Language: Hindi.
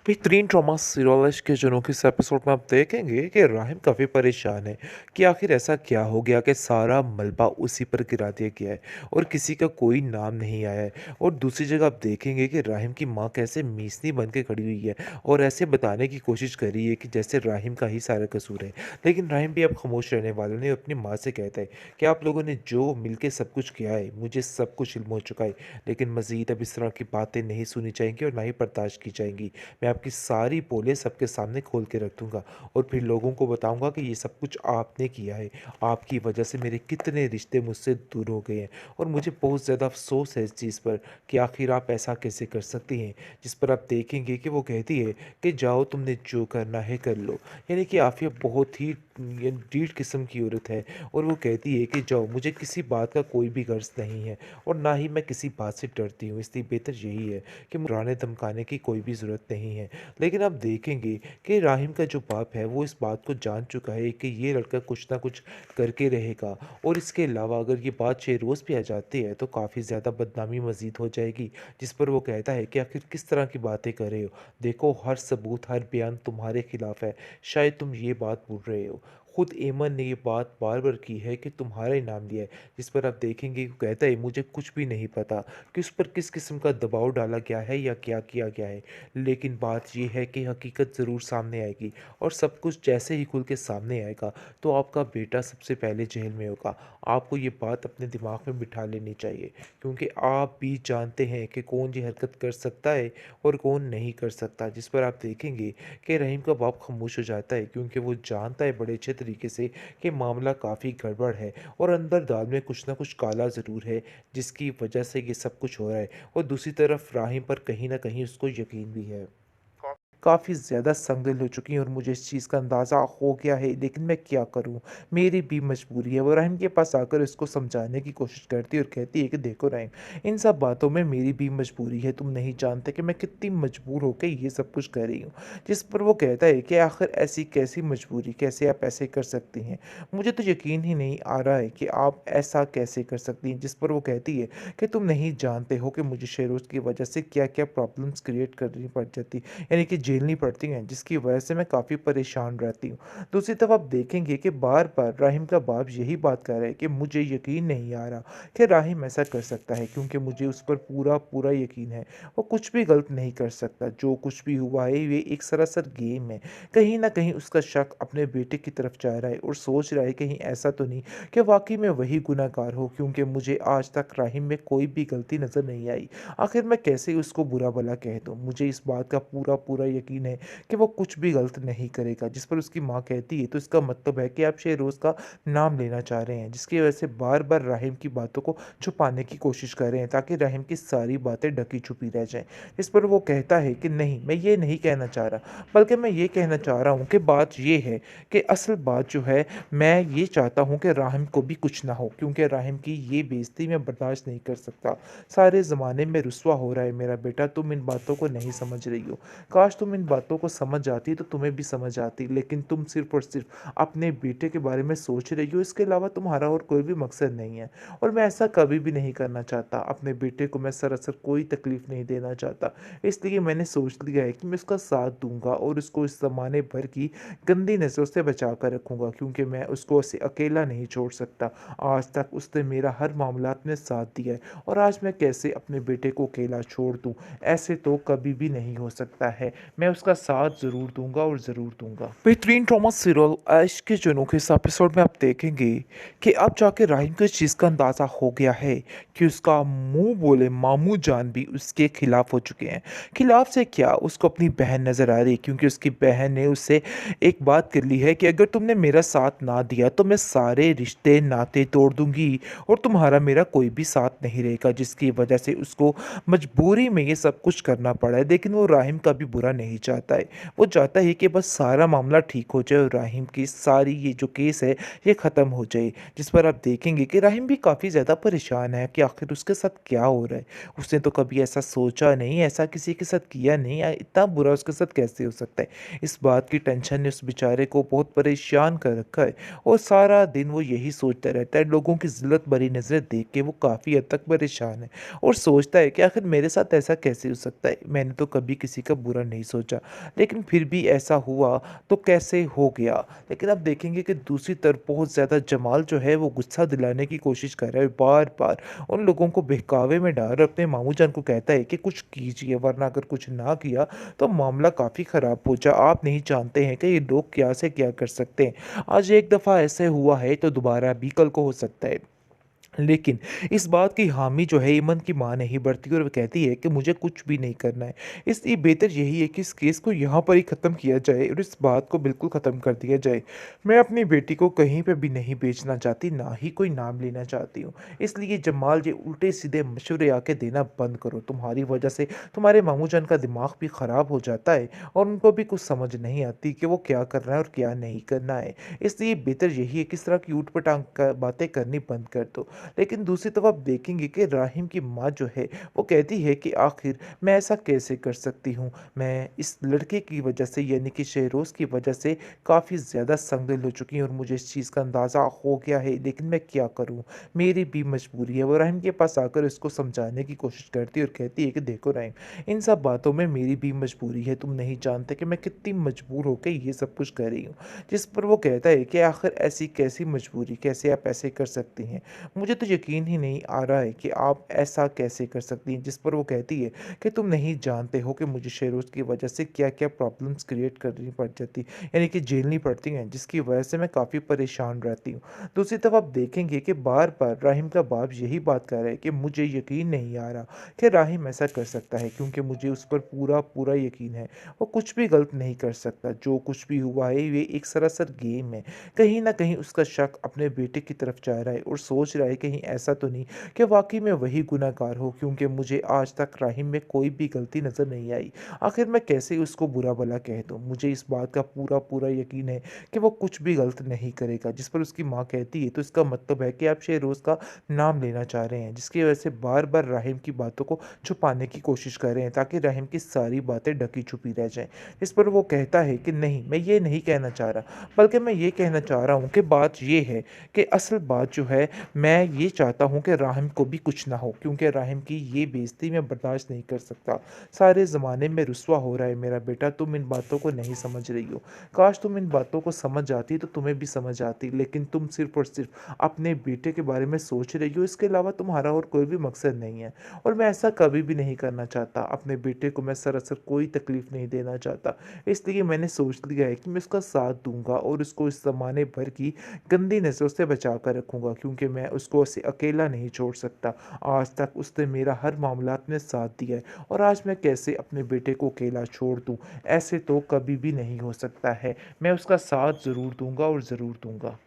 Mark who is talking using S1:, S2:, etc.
S1: बेहतरीन ट्रॉमा सीरियलिस्ट के जनों के इस एपिसोड में आप देखेंगे कि राहिम काफ़ी परेशान है कि आखिर ऐसा क्या हो गया कि सारा मलबा उसी पर गिरा दिया गया है और किसी का कोई नाम नहीं आया है। और दूसरी जगह आप देखेंगे कि राहिम की माँ कैसे मीसनी बन के खड़ी हुई है और ऐसे बताने की कोशिश कर रही है कि जैसे राहिम का ही सारा कसूर है। लेकिन राहिम भी अब खामोश रहने वाला नहीं, अपनी माँ से कहता है कि आप लोगों ने जो मिलकर सब कुछ किया है मुझे सब कुछ इल्म हो चुका है, लेकिन मज़ीद अब इस तरह की बातें नहीं सुनी जाएंगी और ना ही बर्दाश्त की जाएंगी। मैं आपकी सारी पोलें सबके सामने खोल के रख दूँगा और फिर लोगों को बताऊँगा कि ये सब कुछ आपने किया है। आपकी वजह से मेरे कितने रिश्ते मुझसे दूर हो गए हैं और मुझे बहुत ज़्यादा अफ़सोस है इस चीज़ पर कि आखिर आप ऐसा कैसे कर सकती हैं। जिस पर आप देखेंगे कि वो कहती है कि जाओ तुमने जो करना है कर लो। यानी कि आफ़िया बहुत ही ये ढीठ किस्म की औरत है और वो कहती है कि जाओ, मुझे किसी बात का कोई भी गर्ज़ नहीं है और ना ही मैं किसी बात से डरती हूँ, इसलिए बेहतर यही है कि मुझे धमकाने की कोई भी ज़रूरत नहीं है। लेकिन आप देखेंगे कि राहिम का जो बाप है वो इस बात को जान चुका है कि ये लड़का कुछ ना कुछ करके रहेगा और इसके अलावा अगर ये बात शेरोज़ पे आ जाती है तो काफ़ी ज़्यादा बदनामी मज़ीद हो जाएगी। जिस पर वो कहता है कि आखिर किस तरह की बातें कर रहे हो? देखो, हर सबूत, हर बयान तुम्हारे खिलाफ है। शायद तुम ये बात भूल रहे हो। खुद एमन ने ये बात बार-बार की है कि तुम्हारा ही नाम लिया है। जिस पर आप देखेंगे वो कहता है मुझे कुछ भी नहीं पता कि उस पर किस किस्म का दबाव डाला गया है या क्या किया गया है। लेकिन बात ये है कि हकीकत ज़रूर सामने आएगी और सब कुछ जैसे ही खुल के सामने आएगा तो आपका बेटा सबसे पहले जेल में होगा। आपको ये बात अपने दिमाग में बिठा लेनी चाहिए, क्योंकि आप भी जानते हैं कि कौन ये हरकत कर सकता है और कौन नहीं कर सकता। जिस पर आप देखेंगे कि रहीम का बाप खामोश हो जाता है, क्योंकि वो जानता है बड़े अच्छे तरीके से कि मामला काफ़ी गड़बड़ है और अंदर दाल में कुछ ना कुछ काला ज़रूर है, जिसकी वजह से ये सब कुछ हो रहा है। और दूसरी तरफ राहिम पर कहीं न कहीं उसको यकीन भी है। काफ़ी ज़्यादा संगल हो चुकी हैं और मुझे इस चीज़ का अंदाज़ा हो गया है, लेकिन मैं क्या करूँ? मेरी भी मजबूरी है। वो राहिम के पास आकर उसको समझाने की कोशिश करती है और कहती है कि देखो राहिम, इन सब बातों में मेरी भी मजबूरी है। तुम नहीं जानते कि मैं कितनी मजबूर होके ये सब कुछ कर रही हूँ। जिस पर वो कहता है कि आखिर ऐसी कैसी मजबूरी? कैसे आप ऐसे कर सकती हैं? मुझे तो यकीन ही नहीं आ रहा है कि आप ऐसा कैसे कर सकती हैं? जिस पर वो कहती है कि तुम नहीं जानते हो कि मुझे शेरोज़ की वजह से क्या-क्या प्रॉब्लम्स क्रिएट करनी पड़ जाती, यानी कि झेलनी पड़ती हैं, जिसकी वजह से मैं काफ़ी परेशान रहती हूँ। दूसरी तरफ आप देखेंगे कि बार-बार राहिम का बाप यही बात कर रहा है कि मुझे यकीन नहीं आ रहा कि राहिम ऐसा कर सकता है, क्योंकि मुझे उस पर पूरा-पूरा यकीन है। वो कुछ भी गलत नहीं कर सकता। जो कुछ भी हुआ है ये एक सरासर गेम है। कहीं न कहीं उसका शक अपने बेटे की तरफ जा रहा है और सोच रहा है कहीं ऐसा तो नहीं कि वाक़ई में वही गुनहगार हो, क्योंकि मुझे आज तक राहिम में कोई भी गलती नज़र नहीं आई। आखिर मैं कैसे उसको बुरा-भला कह दूँ? मुझे इस बात का पूरा-पूरा यकीन है कि वो कुछ भी गलत नहीं करेगा। जिस पर उसकी माँ कहती है, तो इसका मतलब है कि आप शेहरोज़ का नाम लेना चाह रहे हैं, जिसकी वजह से बार-बार राहिम की बातों को छुपाने की कोशिश कर रहे हैं, ताकि राहिम की सारी बातें ढकी-छुपी रह जाएँ। इस पर वो कहता है कि नहीं, मैं ये नहीं कहना चाह रहा, बल्कि मैं ये कहना चाह रहा हूँ कि बात ये है कि असल बात जो है, मैं ये चाहता हूँ कि राहिम को भी कुछ ना हो, क्योंकि राहिम की ये बेइज़्ज़ती मैं बर्दाश्त नहीं कर सकता। सारे ज़माने में रुसवा हो रहा है मेरा बेटा, तुम इन बातों को नहीं समझ रही हो। काश तुम इन बातों को समझ जाती तो तुम्हें भी समझ आती, लेकिन तुम सिर्फ़ और सिर्फ़ अपने बेटे के बारे में सोच रही हो, इसके अलावा तुम्हारा और कोई भी मकसद नहीं है। और मैं ऐसा कभी भी नहीं करना चाहता। अपने बेटे को मैं सरासर कोई तकलीफ़ नहीं देना चाहता। इसलिए मैंने सोच लिया है कि मैं उसका साथ दूँगा और उसको इस ज़माने भर की गंदी नज़रों से बचा कर रखूँगा, क्योंकि मैं उसको ऐसे अकेला नहीं छोड़ सकता। आज तक उसने मेरा हर मामलात में साथ दिया है और आज मैं कैसे अपने बेटे को अकेला छोड़ दूँ? ऐसे तो कभी भी नहीं हो सकता है। मैं उसका साथ ज़रूर दूँगा और ज़रूर दूँगा। बेहतरीन ट्रॉमा सीरियल ऐश के जनों के इस एपिसोड में आप देखेंगे कि अब जाके राहिम को इस चीज़ का अंदाज़ा हो गया है कि उसका मुँह बोले मामू जान भी उसके खिलाफ हो चुके हैं। खिलाफ से क्या, उसको अपनी बहन नज़र आ रही है, क्योंकि उसकी बहन ने उससे एक बात कर ली है कि अगर तुमने मेरा साथ ना दिया तो मैं सारे रिश्ते नाते तोड़ दूँगी और तुम्हारा मेरा कोई भी साथ नहीं रहेगा, जिसकी वजह से उसको मजबूरी में ये सब कुछ करना पड़ा है। लेकिन वो राहिम का भी बुरा नहीं चाहता है। वो चाहता है कि बस सारा मामला ठीक हो जाए और राहिम की सारी ये जो केस है ये ख़त्म हो जाए। जिस पर आप देखेंगे कि राहिम भी काफ़ी ज़्यादा परेशान है कि आखिर उसके साथ क्या हो रहा है। उसने तो कभी ऐसा सोचा नहीं, ऐसा किसी के साथ किया नहीं, इतना बुरा उसके साथ कैसे हो सकता है। इस बात की टेंशन ने उस बेचारे को बहुत परेशान कर रखा है और सारा दिन वो यही सोचता रहता है। लोगों की ज़िल्लत भरी नज़रें देख के वो काफ़ी हद तक परेशान है और सोचता है कि आखिर मेरे साथ ऐसा कैसे हो सकता है। मैंने तो कभी किसी का बुरा नहीं सोचा। लेकिन फिर भी ऐसा हुआ तो कैसे हो गया? लेकिन अब देखेंगे कि दूसरी तरफ बहुत ज़्यादा जमाल जो है वो गुस्सा दिलाने की कोशिश कर रहा है बार-बार। उन लोगों को बहकावे में डाल कर अपने मामू जान को कहता है कि कुछ कीजिए, वरना अगर कुछ ना किया तो मामला काफ़ी ख़राब हो जा आप नहीं जानते हैं कि ये लोग क्या से क्या कर सकते हैं। आज एक दफ़ा ऐसे हुआ है तो दोबारा भी कल को हो सकता है। लेकिन इस बात की हामी जो है ईमन की माँ नहीं बढ़ती और वो कहती है कि मुझे कुछ भी नहीं करना है। इसलिए बेहतर यही है कि इस केस को यहाँ पर ही ख़त्म किया जाए और इस बात को बिल्कुल ख़त्म कर दिया जाए। मैं अपनी बेटी को कहीं पे भी नहीं बेचना चाहती, ना ही कोई नाम लेना चाहती हूँ। इसलिए जमाल ये उल्टे-सीधे मशवरे आके देना बंद करो। तुम्हारी वजह से तुम्हारे मामू जान का दिमाग भी ख़राब हो जाता है और उनको भी कुछ समझ नहीं आती कि वो क्या करना है और क्या नहीं करना है। इसलिए बेहतर यही है कि इस तरह की ऊट-पटांग क बातें करनी बंद कर दो। लेकिन दूसरी तरफ आप देखेंगे कि राहिम की माँ जो है वो कहती है कि आखिर मैं ऐसा कैसे कर सकती हूँ। मैं इस लड़के की वजह से यानी कि शहरोज़ की वजह से काफ़ी ज़्यादा संगदिल हो चुकी हूँ और मुझे इस चीज़ का अंदाज़ा हो गया है, लेकिन मैं क्या करूँ? मेरी भी मजबूरी है। वो राहिम के पास आकर इसको समझाने की कोशिश करती है और कहती है कि देखो राहिम, इन सब बातों में मेरी भी मजबूरी है। तुम नहीं जानते कि मैं कितनी मजबूर होकर ये सब कुछ कर रही हूँ। जिस पर वो कहता है कि आखिर ऐसी कैसी मजबूरी, कैसे आप ऐसे कर सकती हैं? मुझे तो यकीन ही नहीं आ रहा है कि आप ऐसा कैसे कर सकती हैं। जिस पर वो कहती है कि तुम नहीं जानते हो कि मुझे शेरोज़ की वजह से क्या-क्या प्रॉब्लम्स क्रिएट करनी पड़ जाती, यानी कि झेलनी पड़ती हैं, जिसकी वजह से मैं काफ़ी परेशान रहती हूँ। दूसरी तरफ आप देखेंगे कि बार-बार राहिम का बाप यही बात कर रहा है कि मुझे यकीन नहीं आ रहा कि राहिम ऐसा कर सकता है, क्योंकि मुझे उस पर पूरा-पूरा यकीन है। वो कुछ भी गलत नहीं कर सकता। जो कुछ भी हुआ है ये एक सरासर गेम है। कहीं न कहीं उसका शक अपने बेटे की तरफ जा रहा है और सोच रहा है कहीं ऐसा तो नहीं कि वाक़ई में वही गुनहगार हो, क्योंकि मुझे आज तक राहिम में कोई भी गलती नज़र नहीं आई। आखिर मैं कैसे उसको बुरा-भला कह दूँ? मुझे इस बात का पूरा-पूरा यकीन है कि वो कुछ भी गलत नहीं करेगा। जिस पर उसकी माँ कहती है तो इसका मतलब है कि आप शहरोज़ का नाम लेना चाह रहे हैं, जिसकी वजह से बार-बार राहिम की बातों को छुपाने की कोशिश कर रहे हैं ताकि राहिम की सारी बातें ढकी-छुपी रह जाएँ। इस पर वो कहता है कि नहीं, मैं ये नहीं कहना चाह रहा, बल्कि मैं ये कहना चाह रहा हूँ कि बात ये है कि असल बात जो है, मैं ये चाहता हूँ कि राहिम को भी कुछ ना हो, क्योंकि राहिम की ये बेइज़्ज़ती मैं बर्दाश्त नहीं कर सकता। सारे ज़माने में रुसवा हो रहा है मेरा बेटा, तुम इन बातों को नहीं समझ रही हो। काश तुम इन बातों को समझ जाती तो तुम्हें भी समझ आती, लेकिन तुम सिर्फ़ और सिर्फ़ अपने बेटे के बारे में सोच रही हो, इसके अलावा तुम्हारा और कोई भी मकसद नहीं है। और मैं ऐसा कभी भी नहीं करना चाहता। अपने बेटे को मैं सरासर कोई तकलीफ़ नहीं देना चाहता। इसलिए मैंने सोच लिया है कि मैं उसका साथ दूँगा और उसको इस ज़माने भर की गंदी नज़रों से बचा कर रखूँगा, क्योंकि मैं उसको ऐसे अकेला नहीं छोड़ सकता। आज तक उसने मेरा हर मामलात में साथ दिया है और आज मैं कैसे अपने बेटे को अकेला छोड़ दूँ? ऐसे तो कभी भी नहीं हो सकता है। मैं उसका साथ ज़रूर दूँगा और ज़रूर दूँगा।